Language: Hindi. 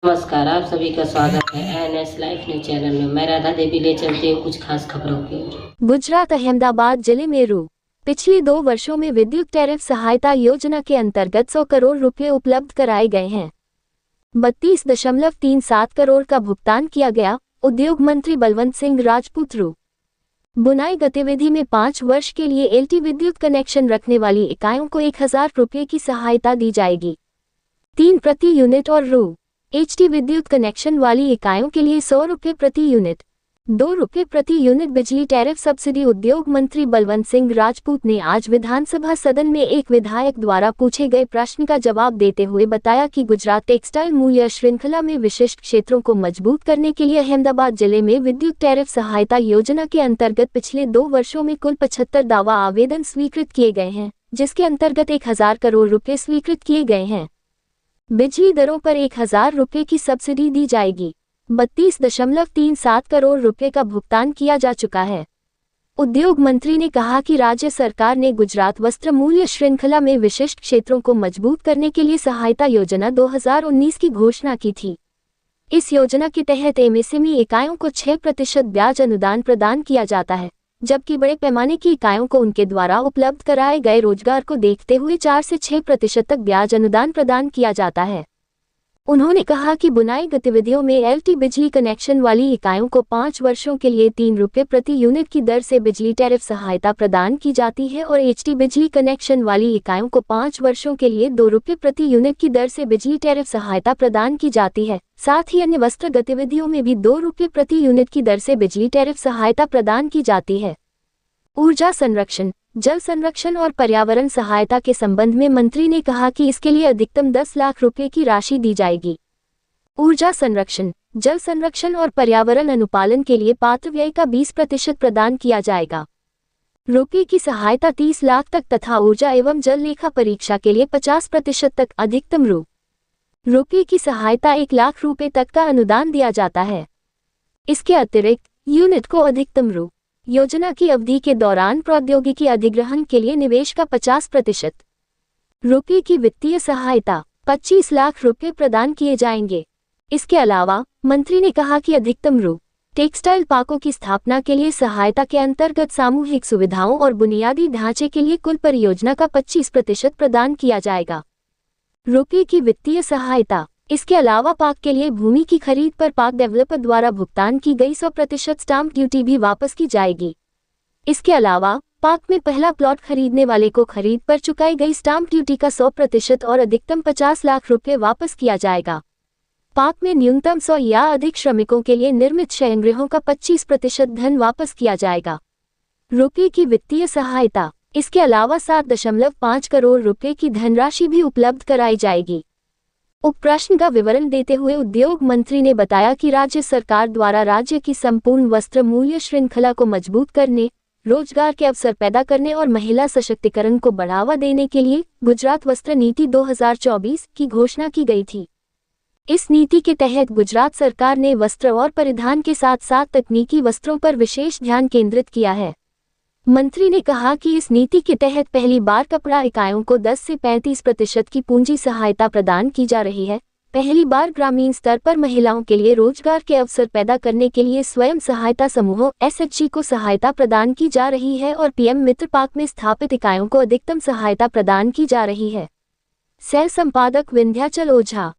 नमस्कार, आप सभी का स्वागत है एनएस लाइफ न्यूज चैनल में। मैं राधा देवी ले चलती हूँ कुछ खास खबरों की। गुजरात अहमदाबाद जिले में पिछले 2 वर्षों में विद्युत टैरिफ सहायता योजना के अंतर्गत 100 करोड़ रुपए उपलब्ध कराए गए हैं। 32.37 करोड़ का भुगतान किया गया। उद्योग मंत्री बलवंत सिंह राजपूत बुनाई गतिविधि में 5 वर्ष के लिए एलटी विद्युत कनेक्शन रखने वाली इकाइयों को 1000 रुपये की सहायता दी जाएगी। 3 प्रति यूनिट और एचटी विद्युत कनेक्शन वाली इकाइयों के लिए 100 रुपये प्रति यूनिट, 2 रुपये प्रति यूनिट बिजली टैरिफ सब्सिडी। उद्योग मंत्री बलवंत सिंह राजपूत ने आज विधानसभा सदन में एक विधायक द्वारा पूछे गए प्रश्न का जवाब देते हुए बताया कि गुजरात टेक्सटाइल मूल्य श्रृंखला में विशिष्ट क्षेत्रों को मजबूत करने के लिए अहमदाबाद जिले में विद्युत टैरिफ सहायता योजना के अंतर्गत पिछले 2 वर्षों में कुल 75 दावा आवेदन स्वीकृत किए गए हैं, जिसके अंतर्गत 1000 करोड़ रुपये स्वीकृत किए गए हैं। बिजली दरों पर 1000 रुपये की सब्सिडी दी जाएगी। 32.37 करोड़ रुपये का भुगतान किया जा चुका है। उद्योग मंत्री ने कहा कि राज्य सरकार ने गुजरात वस्त्र मूल्य श्रृंखला में विशिष्ट क्षेत्रों को मजबूत करने के लिए सहायता योजना 2019 की घोषणा की थी। इस योजना के तहत एमएसएमई इकाइयों को 6% ब्याज अनुदान प्रदान किया जाता है, जबकि बड़े पैमाने की इकाइयों को उनके द्वारा उपलब्ध कराए गए रोजगार को देखते हुए 4 से 6% तक ब्याज अनुदान प्रदान किया जाता है। उन्होंने कहा कि बुनाई गतिविधियों में एलटी बिजली कनेक्शन वाली इकाइयों को 5 वर्षों के लिए 3 रुपये प्रति यूनिट की दर से बिजली टैरिफ सहायता प्रदान की जाती है और एचटी बिजली कनेक्शन वाली इकाइयों को 5 वर्षों के लिए 2 रुपये प्रति यूनिट की दर से बिजली टैरिफ सहायता प्रदान की जाती है। साथ ही अन्य वस्त्र गतिविधियों में भी 2 रुपये प्रति यूनिट की दर से बिजली टैरिफ सहायता प्रदान की जाती है। ऊर्जा संरक्षण, जल संरक्षण और पर्यावरण सहायता के संबंध में मंत्री ने कहा कि इसके लिए अधिकतम 10 लाख रुपए की राशि दी जाएगी। ऊर्जा संरक्षण, जल संरक्षण और पर्यावरण अनुपालन के लिए पात्र व्यय का 20% प्रदान किया जाएगा। रुपये की सहायता 30 लाख तक तथा ऊर्जा एवं जल लेखा परीक्षा के लिए 50% तक अधिकतम रुपये की सहायता 1 लाख रुपए तक का अनुदान दिया जाता है। इसके अतिरिक्त यूनिट को अधिकतम योजना की अवधि के दौरान प्रौद्योगिकी अधिग्रहण के लिए निवेश का 50% रुपये की वित्तीय सहायता 25 लाख रुपए प्रदान किए जाएंगे। इसके अलावा मंत्री ने कहा कि अधिकतम टेक्सटाइल पार्कों की स्थापना के लिए सहायता के अंतर्गत सामूहिक सुविधाओं और बुनियादी ढांचे के लिए कुल परियोजना का 25% प्रदान किया जाएगा। रुपये की वित्तीय सहायता। इसके अलावा पार्क के लिए भूमि की खरीद पर पार्क डेवलपर द्वारा भुगतान की गई 100% स्टाम्प ड्यूटी भी वापस की जाएगी। इसके अलावा पार्क में पहला प्लॉट खरीदने वाले को खरीद पर चुकाई गई स्टाम्प ड्यूटी का 100% और अधिकतम 50 लाख रुपए वापस किया जाएगा। पार्क में न्यूनतम 100 या अधिक श्रमिकों के लिए निर्मित शयनगृहों का 25% धन वापस किया जाएगा। रुपये की वित्तीय सहायता। इसके अलावा 7.5 करोड़ रुपए की धनराशि भी उपलब्ध कराई जाएगी। उप प्रश्न का विवरण देते हुए उद्योग मंत्री ने बताया कि राज्य सरकार द्वारा राज्य की संपूर्ण वस्त्र मूल्य श्रृंखला को मजबूत करने, रोजगार के अवसर पैदा करने और महिला सशक्तिकरण को बढ़ावा देने के लिए गुजरात वस्त्र नीति 2024 की घोषणा की गई थी। इस नीति के तहत गुजरात सरकार ने वस्त्र और परिधान के साथ साथ तकनीकी वस्त्रों पर विशेष ध्यान केंद्रित किया है। मंत्री ने कहा कि इस नीति के तहत पहली बार कपड़ा इकाइयों को 10 से 35% की पूंजी सहायता प्रदान की जा रही है। पहली बार ग्रामीण स्तर पर महिलाओं के लिए रोजगार के अवसर पैदा करने के लिए स्वयं सहायता समूहों एसएचजी को सहायता प्रदान की जा रही है और पीएम मित्र पार्क में स्थापित इकाइयों को अधिकतम सहायता प्रदान की जा रही है। सह संपादक विंध्याचल ओझा।